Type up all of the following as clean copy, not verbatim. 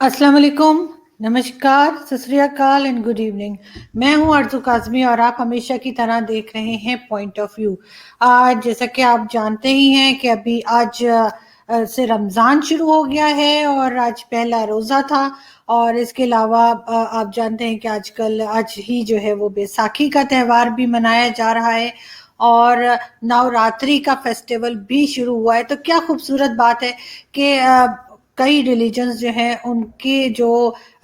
अस्सलाम वालेकुम, नमस्कार, सत श्री अकाल एंड गुड इवनिंग। मैं हूं आरज़ू काज़मी और आप हमेशा की तरह देख रहे हैं पॉइंट ऑफ व्यू। आज जैसा कि आप जानते ही हैं कि अभी आज से रमज़ान शुरू हो गया है और आज पहला रोज़ा था। और इसके अलावा आप जानते हैं कि आजकल आज ही जो है वो बैसाखी का त्यौहार भी मनाया जा रहा है और नवरात्रि का फेस्टिवल भी शुरू हुआ है। तो क्या खूबसूरत बात है कि कई रिलीजन्स जो हैं उनके जो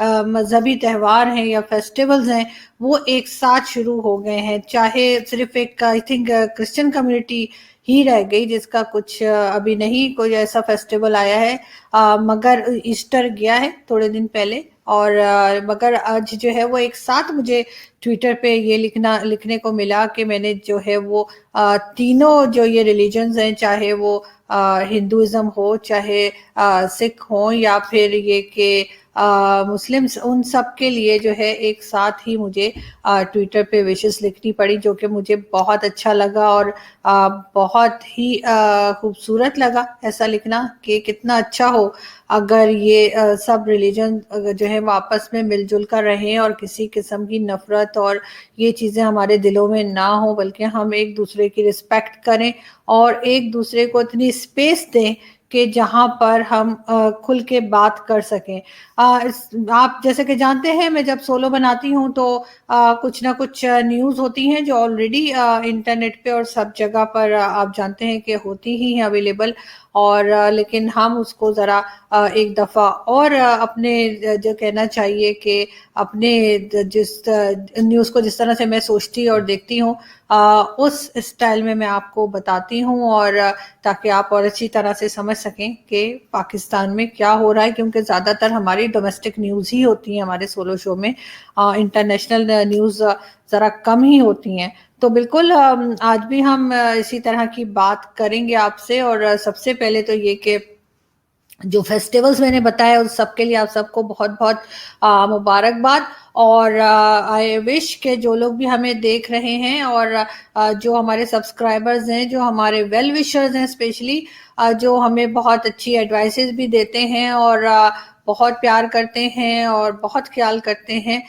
मजहबी त्यौहार हैं या फेस्टिवल्स हैं वो एक साथ शुरू हो गए हैं। चाहे सिर्फ एक आई थिंक क्रिश्चियन कम्युनिटी ही रह गई जिसका कुछ अभी नहीं कोई ऐसा फेस्टिवल आया है। मगर ईस्टर गया है थोड़े दिन पहले और मगर आज जो है वो एक साथ मुझे ट्विटर पे ये लिखने को मिला कि मैंने जो है वो तीनों जो ये रिलीजन्स हैं, चाहे वो हिंदुइज्म हो, चाहे सिख हो या फिर ये कि मुस्लिम्स, उन सब के लिए जो है एक साथ ही मुझे ट्विटर पे विशेस लिखनी पड़ी, जो कि मुझे बहुत अच्छा लगा और बहुत ही खूबसूरत लगा ऐसा लिखना कि कितना अच्छा हो अगर ये सब रिलीजन जो है वो आपस में मिलजुल कर रहें और किसी किस्म की नफरत और ये चीज़ें हमारे दिलों में ना हो, बल्कि हम एक दूसरे की रिस्पेक्ट करें और एक दूसरे को इतनी स्पेस दें कि जहाँ पर हम खुल के बात कर सकें। आप जैसे कि जानते हैं मैं जब सोलो बनाती हूँ तो कुछ ना कुछ न्यूज़ होती हैं जो ऑलरेडी इंटरनेट पे और सब जगह पर आप जानते हैं कि होती ही हैं अवेलेबल। और लेकिन हम उसको ज़रा एक दफ़ा और अपने जो कहना चाहिए कि अपने जिस न्यूज़ को जिस तरह से मैं सोचती और देखती हूँ उस स्टाइल में मैं आपको बताती हूँ और ताकि आप और अच्छी तरह से समझ सकें कि पाकिस्तान में क्या हो रहा है, क्योंकि ज़्यादातर हमारी डोमेस्टिक न्यूज़ ही होती हैं हमारे सोलो शो में। इंटरनेशनल न्यूज़ ज़रा कम ही होती हैं। तो बिल्कुल आज भी हम इसी तरह की बात करेंगे आपसे और सबसे पहले तो ये कि जो फेस्टिवल्स मैंने बताया उस सब के लिए आप सबको बहुत बहुत मुबारकबाद। और आई विश के जो लोग भी हमें देख रहे हैं और जो हमारे सब्सक्राइबर्स हैं, जो हमारे वेल विशर्स हैं, स्पेशली जो हमें बहुत अच्छी एडवाइसेस भी देते हैं और बहुत प्यार करते हैं और बहुत ख्याल करते हैं,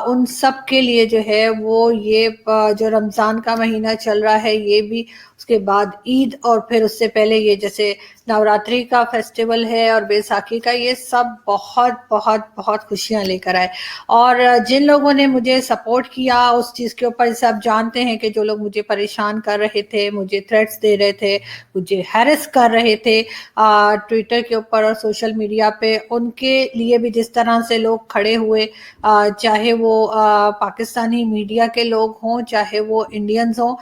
उन सब के लिए जो है वो ये जो रमज़ान का महीना चल रहा है, ये भी, उसके बाद ईद और फिर उससे पहले ये जैसे नवरात्रि का फेस्टिवल है और बैसाखी का, ये सब बहुत बहुत बहुत खुशियां लेकर आए। और जिन लोगों ने मुझे सपोर्ट किया उस चीज़ के ऊपर, जैसे आप जानते हैं कि जो लोग मुझे परेशान कर रहे थे, मुझे थ्रेट्स दे रहे थे, मुझे हैरेस कर रहे थे ट्विटर के ऊपर और सोशल मीडिया पे, उनके लिए भी जिस तरह से लोग खड़े हुए, चाहे वो पाकिस्तानी मीडिया के लोग हों, चाहे वो इंडियंस हों,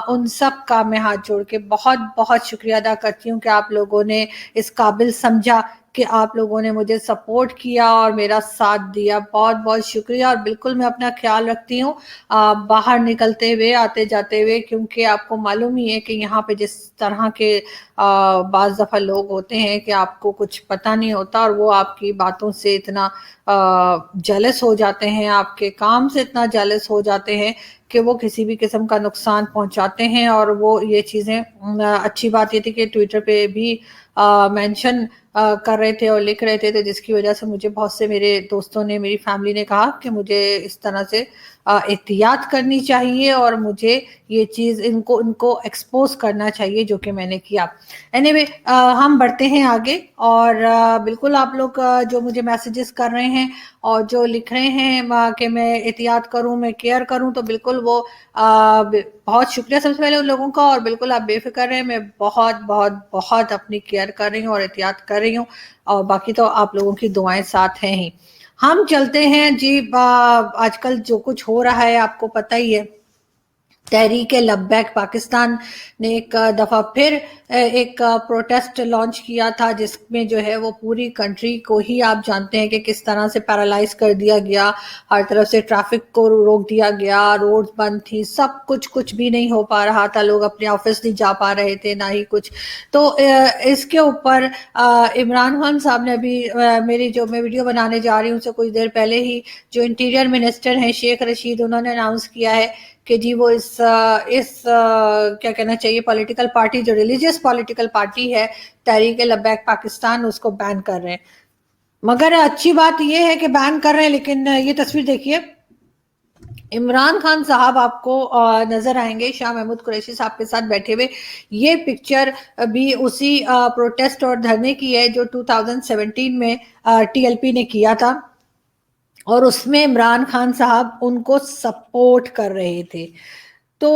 उन सब का मैं हाथ जोड़ के बहुत बहुत शुक्रिया अदा करती हूँ कि आप लोगों ने इस काबिल समझा कि आप लोगों ने मुझे सपोर्ट किया और मेरा साथ दिया। बहुत बहुत शुक्रिया। और बिल्कुल मैं अपना ख्याल रखती हूँ बाहर निकलते हुए, आते जाते हुए, क्योंकि आपको मालूम ही है कि यहाँ पे जिस तरह के बाज़ दफ़ा लोग होते हैं कि आपको कुछ पता नहीं होता और वो आपकी बातों से इतना जेलस हो जाते हैं, आपके काम से इतना जेलस हो जाते हैं कि वो किसी भी किस्म का नुकसान पहुंचाते हैं। और वो ये चीज़ें अच्छी बात ये थी कि ट्विटर पे भी मेंशन कर रहे थे और लिख रहे थे, तो जिसकी वजह से मुझे बहुत से मेरे दोस्तों ने, मेरी फैमिली ने कहा कि मुझे इस तरह से एहतियात करनी चाहिए और मुझे ये चीज़ इनको इनको एक्सपोज करना चाहिए, जो कि मैंने किया। एनीवे हम बढ़ते हैं आगे और बिल्कुल आप लोग जो मुझे मैसेजेस कर रहे हैं और जो लिख रहे हैं कि मैं एहतियात करूं, मैं केयर करूं, तो बिल्कुल वो बहुत शुक्रिया सबसे पहले उन लोगों का। और बिल्कुल आप बेफिक्र रहें, मैं बहुत बहुत बहुत अपनी केयर कर रही हूँ और एहतियात कर रही हूँ और बाकी तो आप लोगों की दुआएं साथ हैं ही। हम चलते हैं जी। आजकल जो कुछ हो रहा है आपको पता ही है। तहरीक लब्बैक पाकिस्तान ने एक दफ़ा फिर एक प्रोटेस्ट लॉन्च किया था, जिसमें जो है वो पूरी कंट्री को ही आप जानते हैं कि किस तरह से पैरालाइज कर दिया गया, हर तरफ से ट्रैफिक को रोक दिया गया, रोड्स बंद थी, सब कुछ भी नहीं हो पा रहा था, लोग अपने ऑफिस नहीं जा पा रहे थे, ना ही कुछ। तो इसके ऊपर इमरान खान साहब ने अभी मेरी जो मैं वीडियो बनाने जा रही हूँ उससे कुछ देर पहले ही जो इंटीरियर मिनिस्टर हैं शेख रशीद, उन्होंने अनाउंस किया है कि जी वो क्या कहना चाहिए, पॉलिटिकल पार्टी, जो रिलीजियस पॉलिटिकल पार्टी है तहरीक लब्बैक पाकिस्तान, उसको बैन कर रहे हैं। मगर अच्छी बात ये है कि बैन कर रहे हैं, लेकिन ये तस्वीर देखिए, इमरान खान साहब आपको नजर आएंगे शाह महमूद कुरैशी साहब के साथ बैठे हुए। ये पिक्चर भी उसी प्रोटेस्ट और धरने की है जो 2017 में टीएलपी ने किया था, और उसमें इमरान खान साहब उनको सपोर्ट कर रहे थे। तो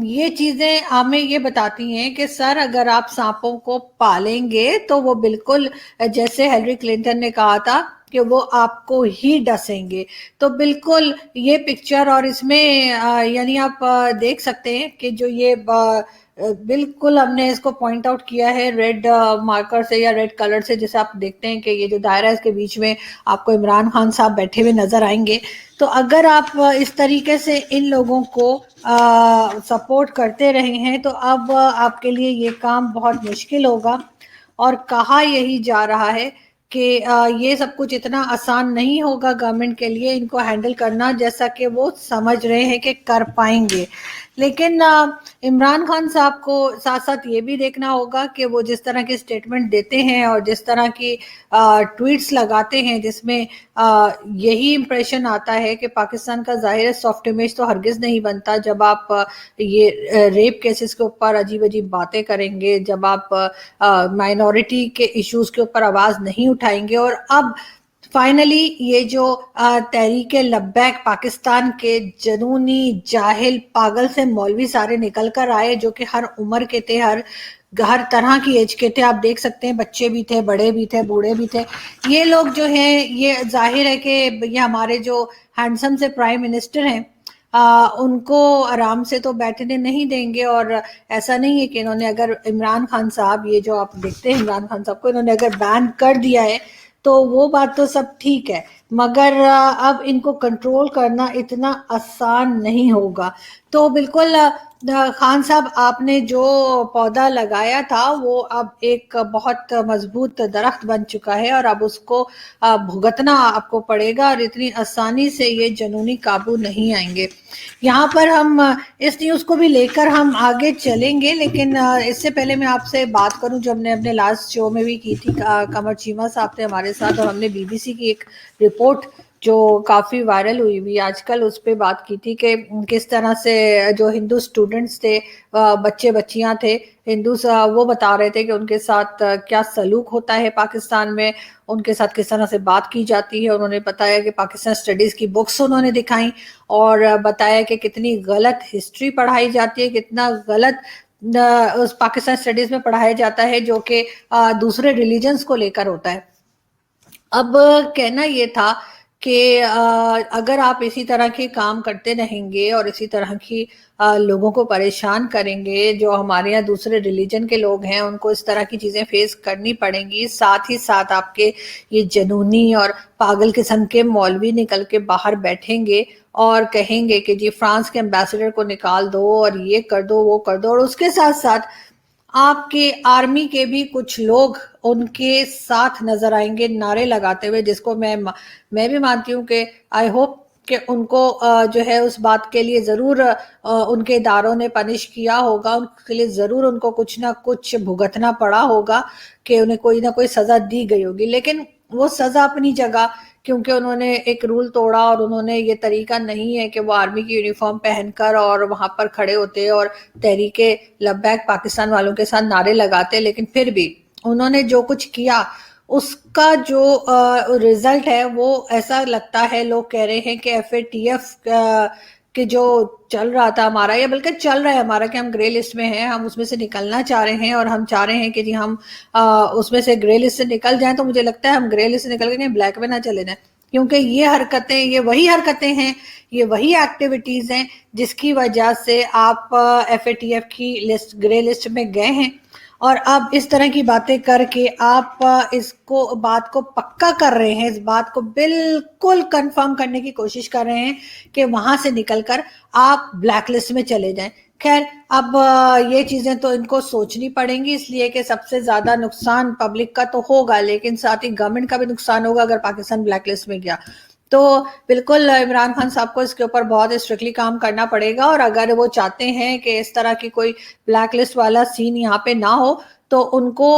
ये चीजें हमें ये बताती हैं कि सर, अगर आप सांपों को पालेंगे तो वो बिल्कुल जैसे हिलरी क्लिंटन ने कहा था कि वो आपको ही डसेंगे। तो बिल्कुल ये पिक्चर और इसमें यानी आप देख सकते हैं कि जो ये बिल्कुल हमने इसको पॉइंट आउट किया है रेड मार्कर से या रेड कलर से, जैसे आप देखते हैं कि ये जो दायरा है इसके बीच में आपको इमरान खान साहब बैठे हुए नजर आएंगे। तो अगर आप इस तरीके से इन लोगों को सपोर्ट करते रहे हैं तो अब आपके लिए ये काम बहुत मुश्किल होगा। और कहा यही जा रहा है कि ये सब कुछ इतना आसान नहीं होगा गवर्नमेंट के लिए इनको हैंडल करना, जैसा कि वो समझ रहे हैं कि कर पाएंगे। लेकिन इमरान खान साहब को साथ साथ ये भी देखना होगा कि वो जिस तरह के स्टेटमेंट देते हैं और जिस तरह की ट्वीट्स लगाते हैं जिसमें यही इम्प्रेशन आता है कि पाकिस्तान का ज़ाहिर सॉफ्ट इमेज तो हरगिज़ नहीं बनता जब आप ये रेप केसेस के ऊपर अजीब अजीब बातें करेंगे, जब आप माइनॉरिटी के इश्यूज के ऊपर आवाज़ नहीं उठाएंगे। और अब फाइनली ये जो तहरीक लब्बैक पाकिस्तान के जनूनी जाहिल पागल से मौलवी सारे निकल कर आए, जो कि हर उम्र के थे, हर तरह की एज के थे। आप देख सकते हैं बच्चे भी थे, बड़े भी थे, बूढ़े भी थे। ये लोग जो हैं, ये जाहिर है कि ये हमारे जो हैंडसम से प्राइम मिनिस्टर हैं, उनको आराम से तो बैठने नहीं देंगे। और ऐसा नहीं है कि इन्होंने, अगर इमरान खान साहब, ये जो आप देखते हैं इमरान खान साहब को इन्होंने अगर बैन कर दिया है तो वो बात तो सब ठीक है, मगर अब इनको कंट्रोल करना इतना आसान नहीं होगा। तो बिल्कुल खान साहब, आपने जो पौधा लगाया था वो अब एक बहुत मजबूत दरख्त बन चुका है और अब उसको भुगतना आपको पड़ेगा, और इतनी आसानी से ये जनूनी काबू नहीं आएंगे। यहाँ पर हम इस न्यूज़ को भी लेकर हम आगे चलेंगे, लेकिन इससे पहले मैं आपसे बात करूं, जो हमने अपने लास्ट शो में भी की थी, कमर चीमा साहब थे हमारे साथ, और हमने बीबीसी की एक रिपोर्ट जो काफ़ी वायरल हुई हुई आजकल, उस पर बात की थी कि किस तरह से जो हिंदू स्टूडेंट्स थे, बच्चे बच्चियां थे हिंदू, वो बता रहे थे कि उनके साथ क्या सलूक होता है पाकिस्तान में, उनके साथ किस तरह से बात की जाती है। उन्होंने बताया कि पाकिस्तान स्टडीज़ की बुक्स उन्होंने दिखाई और बताया कि कितनी गलत हिस्ट्री पढ़ाई जाती है, कितना गलत उस पाकिस्तान स्टडीज़ में पढ़ाया जाता है जो कि दूसरे रिलीजन्स को लेकर होता है। अब कहना ये था कि अगर आप इसी तरह के काम करते रहेंगे और इसी तरह की लोगों को परेशान करेंगे, जो हमारे यहाँ दूसरे रिलीजन के लोग हैं उनको इस तरह की चीज़ें फेस करनी पड़ेंगी, साथ ही साथ आपके ये जनूनी और पागल किस्म के मौलवी निकल के बाहर बैठेंगे और कहेंगे कि जी फ्रांस के एम्बेसडर को निकाल दो और ये कर दो, वो कर दो। और उसके साथ साथ आपके आर्मी के भी कुछ लोग उनके साथ नजर आएंगे नारे लगाते हुए, जिसको मैं भी मानती हूँ कि आई होप कि उनको जो है उस बात के लिए ज़रूर उनके इदारों ने पनिश किया होगा, उनके लिए ज़रूर उनको कुछ ना कुछ भुगतना पड़ा होगा, कि उन्हें कोई ना कोई सज़ा दी गई होगी। लेकिन वो सज़ा अपनी जगह, क्योंकि उन्होंने एक रूल तोड़ा और उन्होंने ये तरीका नहीं है कि वो आर्मी की यूनिफॉर्म पहनकर और वहां पर खड़े होते और तहरीके लब्बैक पाकिस्तान वालों के साथ नारे लगाते। लेकिन फिर भी उन्होंने जो कुछ किया उसका जो रिजल्ट है वो ऐसा लगता है, लोग कह रहे हैं कि एफएटीएफ कि जो चल रहा था हमारा, या बल्कि चल रहा है हमारा, कि हम ग्रे लिस्ट में हैं, हम उसमें से निकलना चाह रहे हैं और हम चाह रहे हैं कि जी हम उसमें से ग्रे लिस्ट से निकल जाएं। तो मुझे लगता है हम ग्रे लिस्ट से निकल के कहीं ब्लैक में ना चले जाएं, क्योंकि ये हरकतें, ये वही हरकतें हैं, ये वही एक्टिविटीज हैं जिसकी वजह से आप एफएटीएफ की लिस्ट, ग्रे लिस्ट में गए हैं। और अब इस तरह की बातें करके आप इसको, बात को पक्का कर रहे हैं, इस बात को बिल्कुल कंफर्म करने की कोशिश कर रहे हैं कि वहां से निकलकर आप ब्लैक लिस्ट में चले जाएं। खैर, अब ये चीजें तो इनको सोचनी पड़ेंगी, इसलिए कि सबसे ज्यादा नुकसान पब्लिक का तो होगा, लेकिन साथ ही गवर्नमेंट का भी नुकसान होगा अगर पाकिस्तान ब्लैक लिस्ट में गया। तो बिल्कुल इमरान खान साहब को इसके ऊपर बहुत स्ट्रिक्टली काम करना पड़ेगा, और अगर वो चाहते हैं कि इस तरह की कोई ब्लैक लिस्ट वाला सीन यहाँ पे ना हो, तो उनको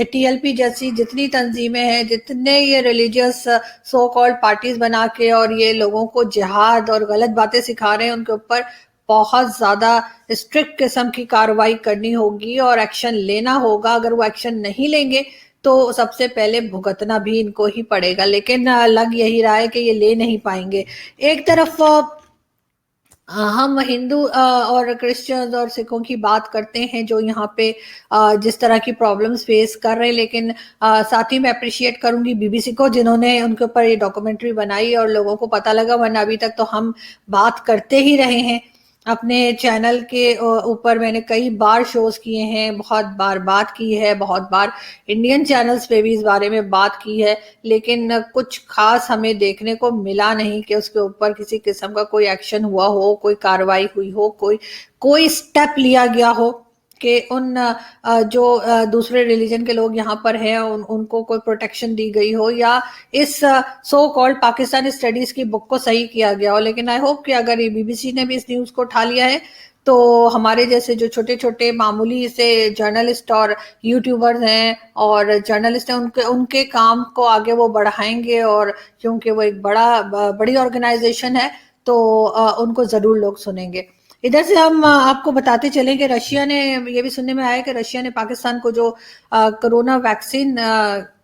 टीएलपी जैसी जितनी तंजीमें हैं, जितने ये रिलीजियस सो कॉल्ड पार्टीज बना के और ये लोगों को जिहाद और गलत बातें सिखा रहे हैं, उनके ऊपर बहुत ज्यादा स्ट्रिक्ट किस्म की कार्रवाई करनी होगी और एक्शन लेना होगा। अगर वो एक्शन नहीं लेंगे तो सबसे पहले भुगतना भी इनको ही पड़ेगा, लेकिन लग यही रहा है कि ये ले नहीं पाएंगे। एक तरफ हम हिंदू और क्रिश्चियंस और सिखों की बात करते हैं जो यहाँ पे जिस तरह की प्रॉब्लम्स फेस कर रहे हैं, लेकिन साथ ही मैं अप्रिशिएट करूंगी बीबीसी को जिन्होंने उनके ऊपर ये डॉक्यूमेंट्री बनाई और लोगों को पता लगा, वरना अभी तक तो हम बात करते ही रहे हैं। अपने चैनल के ऊपर मैंने कई बार शोज किए हैं, बहुत बार बात की है, बहुत बार इंडियन चैनल्स पे भी इस बारे में बात की है, लेकिन कुछ खास हमें देखने को मिला नहीं कि उसके ऊपर किसी किस्म का कोई एक्शन हुआ हो, कोई कार्रवाई हुई हो, कोई स्टेप लिया गया हो कि उन जो दूसरे रिलीजन के लोग यहाँ पर हैं उनको कोई प्रोटेक्शन दी गई हो, या इस सो कॉल्ड पाकिस्तानी स्टडीज की बुक को सही किया गया हो। लेकिन आई होप कि अगर ये बीबीसी ने भी इस न्यूज को उठा लिया है, तो हमारे जैसे जो छोटे छोटे मामूली से जर्नलिस्ट और यूट्यूबर्स हैं और जर्नलिस्ट हैं, उनके उनके काम को आगे वो बढ़ाएंगे, और क्योंकि वो एक बड़ी ऑर्गेनाइजेशन है, तो उनको जरूर लोग सुनेंगे। इधर से हम आपको बताते चलें कि रशिया ने, ये भी सुनने में आया कि रशिया ने पाकिस्तान को जो कोरोना वैक्सीन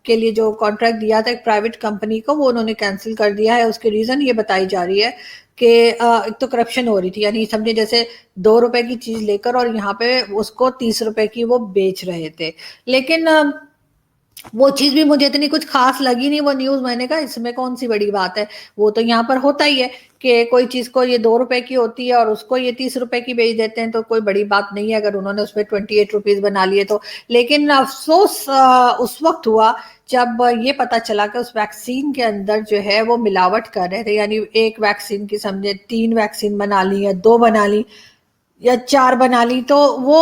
के लिए जो कॉन्ट्रैक्ट दिया था एक प्राइवेट कंपनी को, वो उन्होंने कैंसिल कर दिया है। उसकी रीजन ये बताई जा रही है कि एक तो करप्शन हो रही थी, यानी समझे जैसे 2 रुपए की चीज लेकर और यहाँ पे उसको 30 रुपए की वो बेच रहे थे। लेकिन वो चीज भी मुझे इतनी कुछ खास लगी नहीं, वो न्यूज। मैंने कहा इसमें कौन सी बड़ी बात है, वो तो यहाँ पर होता ही है कि कोई चीज को ये 2 रुपए की होती है और उसको ये 30 रुपए की बेच देते हैं, तो कोई बड़ी बात नहीं है अगर उन्होंने उसमें 28 रुपीज बना लिए तो। लेकिन अफसोस उस वक्त हुआ जब ये पता चला कि उस वैक्सीन के अंदर जो है वो मिलावट कर रहे थे, यानी एक वैक्सीन की समझे 3 वैक्सीन बना ली या 2 बना ली या 4 बना ली, तो वो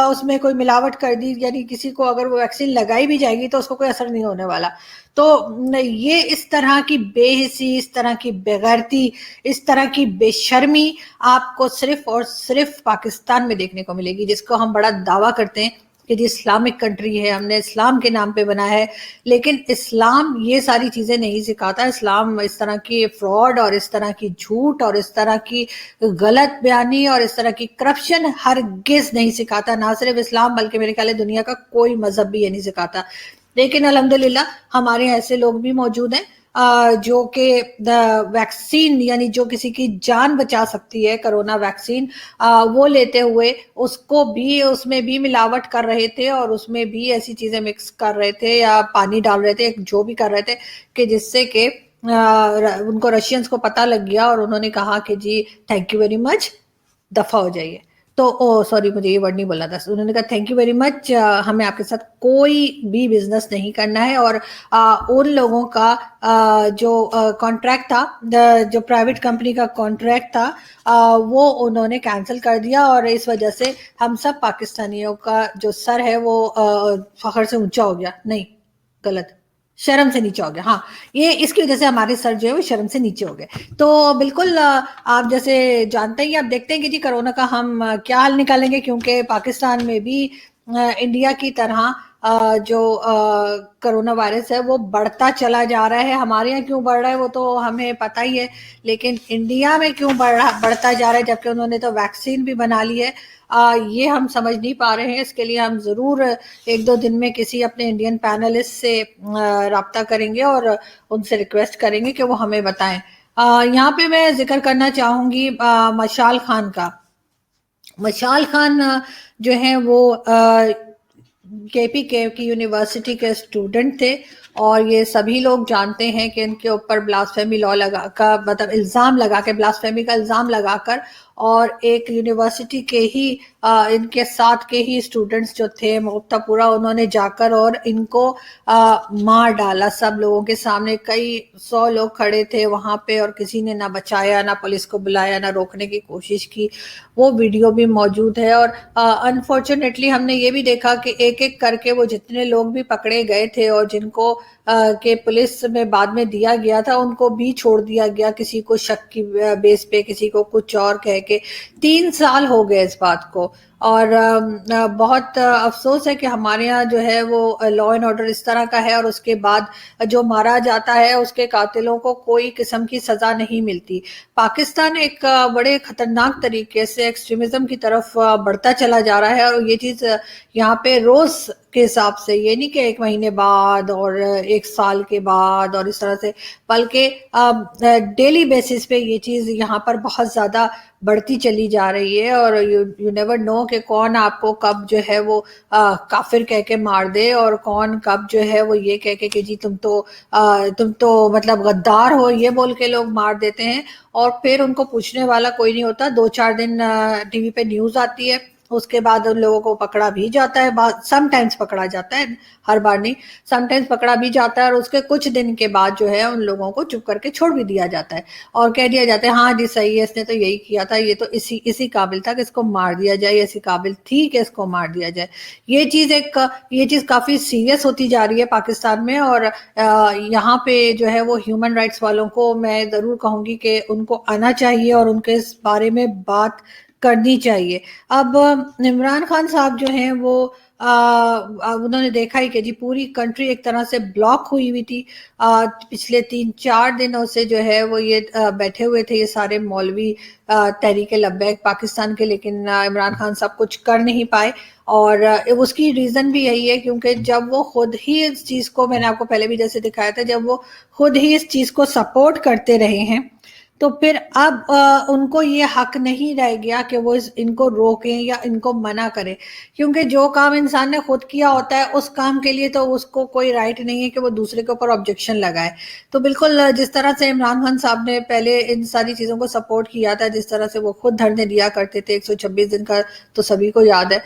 उसमें कोई मिलावट कर दी, यानी किसी को अगर वो वैक्सीन लगाई भी जाएगी तो उसको कोई असर नहीं होने वाला। तो ये इस तरह की बेहिसी, इस तरह की बेगैरती, इस तरह की बेशर्मी आपको सिर्फ और सिर्फ पाकिस्तान में देखने को मिलेगी, जिसको हम बड़ा दावा करते हैं कि जी इस्लामिक कंट्री है, हमने इस्लाम के नाम पे बना है। लेकिन इस्लाम ये सारी चीजें नहीं सिखाता। इस्लाम इस तरह की फ्रॉड और इस तरह की झूठ और इस तरह की गलत बयानी और इस तरह की करप्शन हरगिज नहीं सिखाता। ना सिर्फ इस्लाम बल्कि मेरे ख्याल है दुनिया का कोई मजहब भी ये नहीं सिखाता। लेकिन अल्हम्दुलिल्लाह हमारे ऐसे लोग भी मौजूद हैं जो कि वैक्सीन, यानी जो किसी की जान बचा सकती है, कोरोना वैक्सीन, वो लेते हुए उसको भी, उसमें भी मिलावट कर रहे थे और उसमें भी ऐसी चीजें मिक्स कर रहे थे या पानी डाल रहे थे, जो भी कर रहे थे, कि जिससे कि उनको रशियंस को पता लग गया और उन्होंने कहा कि जी थैंक यू वेरी मच, दफा हो जाइए। तो ओ सॉरी, मुझे ये वर्ड नहीं बोलना था। उन्होंने कहा थैंक यू वेरी मच, हमें आपके साथ कोई भी बिजनेस नहीं करना है। और उन लोगों का जो कॉन्ट्रैक्ट था, जो प्राइवेट कंपनी का कॉन्ट्रैक्ट था, वो उन्होंने कैंसिल कर दिया, और इस वजह से हम सब पाकिस्तानियों का जो सर है वो फखर से ऊंचा हो गया, नहीं गलत, शर्म से नीचे हो गया। हाँ, ये इसकी वजह से हमारे सर जो है वो शर्म से नीचे हो गए। तो बिल्कुल आप जैसे जानते ही, आप देखते हैं कि जी कोरोना का हम क्या हाल निकालेंगे, क्योंकि पाकिस्तान में भी इंडिया की तरह जो कोरोना वायरस है वो बढ़ता चला जा रहा है। हमारे यहाँ क्यों बढ़ रहा है वो तो हमें पता ही है, लेकिन इंडिया में क्यों बढ़ता जा रहा है, जबकि उन्होंने तो वैक्सीन भी बना ली है, ये हम समझ नहीं पा रहे हैं। इसके लिए हम जरूर 1-2 दिन में किसी अपने इंडियन पैनलिस्ट से राब्ता करेंगे और उनसे रिक्वेस्ट करेंगे कि वो हमें बताएं। यहाँ पे मैं जिक्र करना चाहूंगी मशाल खान का। मशाल खान जो है वो केपी की यूनिवर्सिटी के स्टूडेंट थे, और ये सभी लोग जानते हैं कि इनके ऊपर ब्लास्फेमी लॉ लगा का मतलब इल्जाम लगा के, ब्लास्फेमी का इल्जाम लगाकर, और एक यूनिवर्सिटी के ही इनके साथ के ही स्टूडेंट्स जो थे मुक्तापुरा, उन्होंने जाकर और इनको मार डाला सब लोगों के सामने। कई 100 लोग खड़े थे वहां पे और किसी ने ना बचाया, ना पुलिस को बुलाया, ना रोकने की कोशिश की। वो वीडियो भी मौजूद है। और अनफॉर्चुनेटली हमने ये भी देखा कि एक एक करके वो जितने लोग भी पकड़े गए थे और जिनको کہ پولیس میں بعد میں دیا گیا تھا ان کو بھی چھوڑ دیا گیا کسی کو شک کی بیس پہ، کسی کو کچھ اور کہہ کے۔ 3 سال ہو گئے اس بات کو، اور بہت افسوس ہے کہ ہمارے ہاں جو ہے وہ لا اینڈ آرڈر اس طرح کا ہے، اور اس کے بعد جو مارا جاتا ہے اس کے قاتلوں کو کوئی قسم کی سزا نہیں ملتی۔ پاکستان ایک بڑے خطرناک طریقے سے ایکسٹریمزم کی طرف بڑھتا چلا جا رہا ہے، اور یہ چیز یہاں پہ روز کے حساب سے، یہ نہیں کہ 1 مہینے بعد اور 1 سال کے بعد اور اس طرح سے، بلکہ ڈیلی بیسس پہ یہ چیز یہاں پر بہت زیادہ بڑھتی چلی جا رہی ہے، اور یو نیور نو کہ کون آپ کو کب جو ہے وہ کافر کہہ کے مار دے، اور کون کب جو ہے وہ یہ کہہ کے کہ جی تم تو مطلب غدار ہو، یہ بول کے لوگ مار دیتے ہیں، اور پھر ان کو پوچھنے والا کوئی نہیں ہوتا۔ 2-4 دن ٹی وی پہ نیوز آتی ہے، اس کے بعد ان لوگوں کو پکڑا بھی جاتا ہے، سم ٹائمز پکڑا جاتا ہے، ہر بار نہیں، سم ٹائمز پکڑا بھی جاتا ہے، اور اس کے کچھ دن کے بعد جو ہے ان لوگوں کو چپ کر کے چھوڑ بھی دیا جاتا ہے، اور کہہ دیا جاتا ہے ہاں جی صحیح ہے، اس نے تو یہی کیا تھا، یہ تو اسی قابل تھا کہ اس کو مار دیا جائے، اسی قابل تھی کہ اس کو مار دیا جائے۔ یہ چیز کافی سیریس ہوتی جا رہی ہے پاکستان میں، اور یہاں پہ جو ہے وہ ہیومن رائٹس والوں کو میں ضرور کہوں گی کہ ان کو آنا چاہیے اور ان کے اس بارے میں بات کرنی چاہیے۔ اب عمران خان صاحب جو ہیں وہ انہوں نے دیکھا ہی کہ جی پوری کنٹری ایک طرح سے بلاک ہوئی ہوئی تھی، پچھلے 3-4 دنوں سے جو ہے وہ یہ بیٹھے ہوئے تھے یہ سارے مولوی تحریک لبیک پاکستان کے، لیکن عمران خان صاحب کچھ کر نہیں پائے، اور اس کی ریزن بھی یہی ہے کیونکہ جب وہ خود ہی اس چیز کو، میں نے آپ کو پہلے بھی جیسے دکھایا تھا، جب وہ خود ہی اس چیز کو سپورٹ کرتے رہے ہیں تو پھر اب ان کو یہ حق نہیں رہ گیا کہ وہ ان کو روکیں یا ان کو منع کریں، کیونکہ جو کام انسان نے خود کیا ہوتا ہے اس کام کے لیے تو اس کو کوئی رائٹ نہیں ہے کہ وہ دوسرے کے اوپر آبجیکشن لگائے۔ تو بالکل جس طرح سے عمران خان صاحب نے پہلے ان ساری چیزوں کو سپورٹ کیا تھا، جس طرح سے وہ خود دھرنے دیا کرتے تھے 126 دن کا، تو سبھی کو یاد ہے،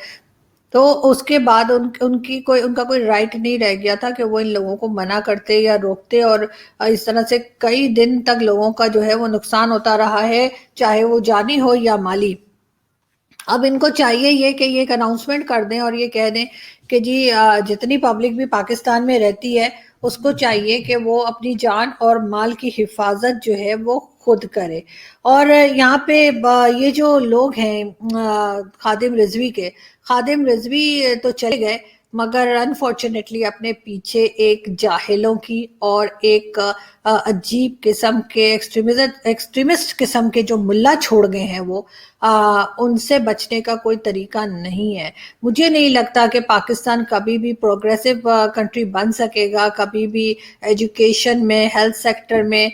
تو اس کے بعد ان کا کوئی رائٹ نہیں رہ گیا تھا کہ وہ ان لوگوں کو منع کرتے یا روکتے، اور اس طرح سے کئی دن تک لوگوں کا جو ہے وہ نقصان ہوتا رہا ہے، چاہے وہ جانی ہو یا مالی۔ اب ان کو چاہیے یہ کہ یہ ایک اناؤنسمنٹ کر دیں اور یہ کہہ دیں کہ جی جتنی پبلک بھی پاکستان میں رہتی ہے اس کو چاہیے کہ وہ اپنی جان اور مال کی حفاظت جو ہے وہ خود کرے۔ اور یہاں پہ یہ جو لوگ ہیں خادم رضوی کے، خادم رضوی تو چلے گئے، مگر انفارچونیٹلی اپنے پیچھے ایک جاہلوں کی اور ایک عجیب قسم کے ایکسٹریمسٹ قسم کے جو ملا چھوڑ گئے ہیں، وہ ان سے بچنے کا کوئی طریقہ نہیں ہے۔ مجھے نہیں لگتا کہ پاکستان کبھی بھی پروگریسو کنٹری بن سکے گا، کبھی بھی ایجوکیشن میں، ہیلتھ سیکٹر میں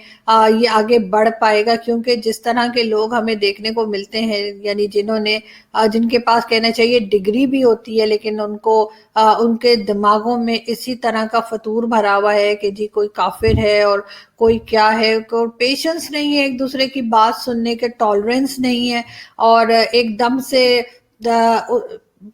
یہ آگے بڑھ پائے گا، کیونکہ جس طرح کے لوگ ہمیں دیکھنے کو ملتے ہیں، یعنی جن کے پاس کہنا چاہیے ڈگری بھی ہوتی ہے لیکن ان کے دماغوں میں اسی طرح کا فطور بھرا ہوا ہے کہ جی کوئی کافر ہے اور کوئی کیا ہے، کوئی پیشنس نہیں ہے ایک دوسرے کی بات سننے کے، ٹالرنس نہیں ہے، اور ایک دم سے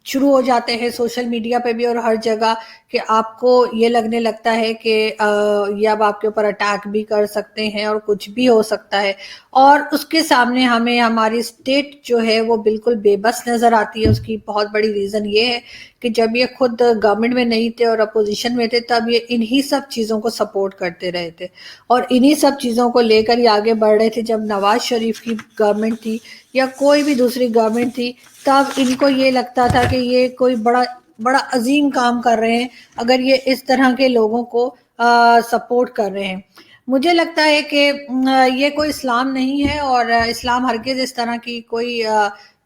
شروع ہو جاتے ہیں سوشل میڈیا پہ بھی اور ہر جگہ کہ آپ کو یہ لگنے لگتا ہے کہ یہ اب آپ کے اوپر اٹیک بھی کر سکتے ہیں اور کچھ بھی ہو سکتا ہے، اور اس کے سامنے ہمیں ہماری اسٹیٹ جو ہے وہ بالکل بے بس نظر آتی ہے۔ اس کی بہت بڑی ریزن یہ ہے کہ جب یہ خود گورنمنٹ میں نہیں تھے اور اپوزیشن میں تھے تب یہ انہی سب چیزوں کو سپورٹ کرتے رہے تھے، اور انہی سب چیزوں کو لے کر یہ آگے بڑھ رہے تھے۔ جب نواز شریف کی گورنمنٹ تھی یا کوئی بھی دوسری گورنمنٹ تھی تب ان کو یہ لگتا تھا کہ یہ کوئی بڑا عظیم کام کر رہے ہیں اگر یہ اس طرح کے لوگوں کو سپورٹ کر رہے ہیں۔ مجھے لگتا ہے کہ یہ کوئی اسلام نہیں ہے، اور اسلام ہرگز اس طرح کی کوئی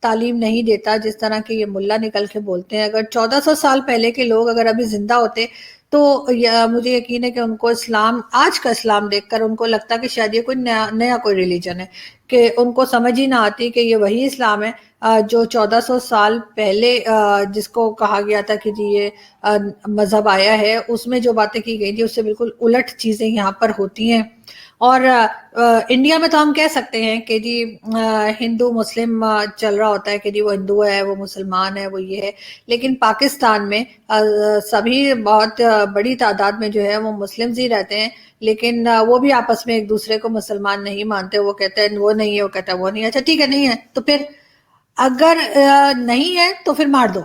تعلیم نہیں دیتا جس طرح کے یہ ملا نکل کے بولتے ہیں۔ اگر 1400 سال پہلے کے لوگ اگر ابھی زندہ ہوتے تو مجھے یقین ہے کہ ان کو اسلام، آج کا اسلام دیکھ کر ان کو لگتا کہ شاید یہ کوئی نیا کوئی ریلیجن ہے، کہ ان کو سمجھ ہی نہ آتی کہ یہ وہی اسلام ہے جو 1400 سال پہلے جس کو کہا گیا تھا کہ جی یہ مذہب آیا ہے، اس میں جو باتیں کی گئی تھی اس سے بالکل الٹ چیزیں یہاں پر ہوتی ہیں۔ اور انڈیا میں تو ہم کہہ سکتے ہیں کہ جی ہندو مسلم چل رہا ہوتا ہے کہ جی وہ ہندو ہے، وہ مسلمان ہے، وہ یہ ہے، لیکن پاکستان میں سبھی بہت بڑی تعداد میں جو ہے وہ مسلمز ہی رہتے ہیں، لیکن وہ بھی آپس میں ایک دوسرے کو مسلمان نہیں مانتے، وہ کہتے ہیں وہ نہیں ہے، وہ کہتا ہے وہ نہیں ہے، اچھا ٹھیک ہے نہیں ہے تو پھر اگر نہیں ہے تو پھر مار دو،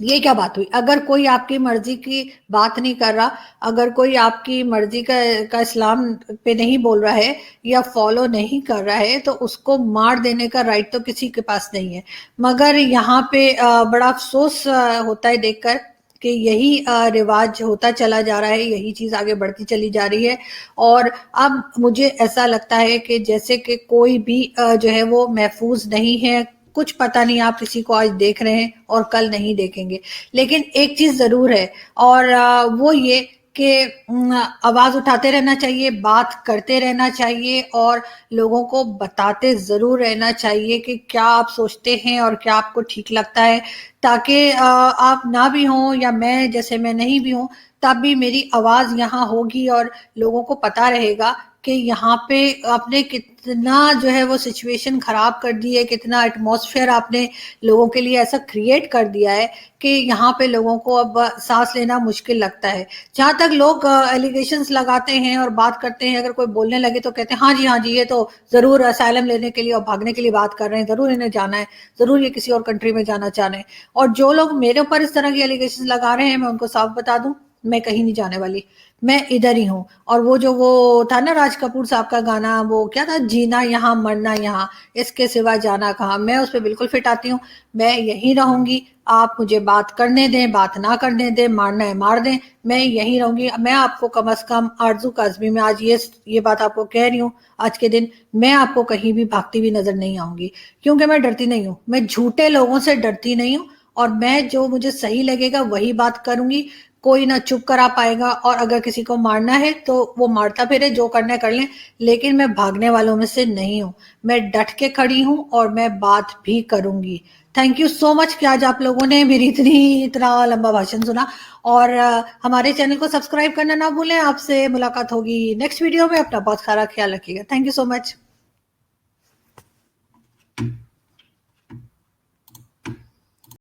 یہ کیا بات ہوئی؟ اگر کوئی آپ کی مرضی کی بات نہیں کر رہا، اگر کوئی آپ کی مرضی کا اسلام پہ نہیں بول رہا ہے یا فالو نہیں کر رہا ہے تو اس کو مار دینے کا رائٹ تو کسی کے پاس نہیں ہے۔ مگر یہاں پہ بڑا افسوس ہوتا ہے دیکھ کر کہ یہی رواج ہوتا چلا جا رہا ہے، یہی چیز آگے بڑھتی چلی جا رہی ہے۔ اور اب مجھے ایسا لگتا ہے کہ جیسے کہ کوئی بھی جو ہے وہ محفوظ نہیں ہے۔ کچھ پتہ نہیں آپ کسی کو آج دیکھ رہے ہیں اور کل نہیں دیکھیں گے، لیکن ایک چیز ضرور ہے، اور وہ یہ کہ آواز اٹھاتے رہنا چاہیے، بات کرتے رہنا چاہیے، اور لوگوں کو بتاتے ضرور رہنا چاہیے کہ کیا آپ سوچتے ہیں اور کیا آپ کو ٹھیک لگتا ہے، تاکہ آپ نہ بھی ہوں یا میں جیسے میں نہیں بھی ہوں تب بھی میری آواز یہاں ہوگی اور لوگوں کو پتا رہے گا کہ یہاں پہ آپ نے کتنا جو ہے وہ سچویشن خراب کر دی ہے، کتنا ایٹماسفیئر آپ نے لوگوں کے لیے ایسا کریٹ کر دیا ہے کہ یہاں پہ لوگوں کو اب سانس لینا مشکل لگتا ہے۔ جہاں تک لوگ ایلیگیشنز لگاتے ہیں اور بات کرتے ہیں، اگر کوئی بولنے لگے تو کہتے ہیں ہاں جی یہ تو ضرور اسائلم لینے کے لیے اور بھاگنے کے لیے بات کر رہے ہیں، ضرور انہیں جانا ہے، ضرور یہ کسی اور کنٹری میں جانا چاہ رہے ہیں۔ اور جو لوگ میرے اوپر اس طرح کی ایلیگیشنز لگا رہے ہیں میں ان کو صاف بتا دوں، میں کہیں نہیں جانے والی، میں ادھر ہی ہوں۔ اور وہ تھا نا راج کپور صاحب کا گانا، وہ کیا تھا، جینا یہاں مرنا یہاں، اس کے سوا جانا کہاں، میں اس پہ بالکل فٹ آتی ہوں۔ میں یہیں رہوں گی، آپ مجھے بات کرنے دیں، بات نہ کرنے دیں، مارنا ہے مار دیں، میں یہیں رہوں گی۔ میں آپ کو کم از کم آرزو کاظمی میں آج یہ بات آپ کو کہہ رہی ہوں، آج کے دن میں آپ کو کہیں بھی بھاگتی ہوئی نظر نہیں آؤں گی، کیونکہ میں ڈرتی نہیں ہوں، میں جھوٹے لوگوں سے ڈرتی نہیں ہوں، اور میں جو مجھے صحیح لگے گا وہی بات کروں گی۔ کوئی نہ چپ کرا پائے گا، اور اگر کسی کو مارنا ہے تو وہ مارتا پھرے، جو کرنا ہے کر لیں، لیکن میں بھاگنے والوں میں سے نہیں ہوں، میں ڈٹ کے کھڑی ہوں اور میں بات بھی کروں گی۔ تھینک یو سو مچ کہ آج آپ لوگوں نے میری اتنا لمبا بھاشن سنا، اور ہمارے چینل کو سبسکرائب کرنا نہ بھولیں۔ آپ سے ملاقات ہوگی نیکسٹ ویڈیو میں، اپنا بہت سارا خیال رکھیے گا۔ Thank you so much.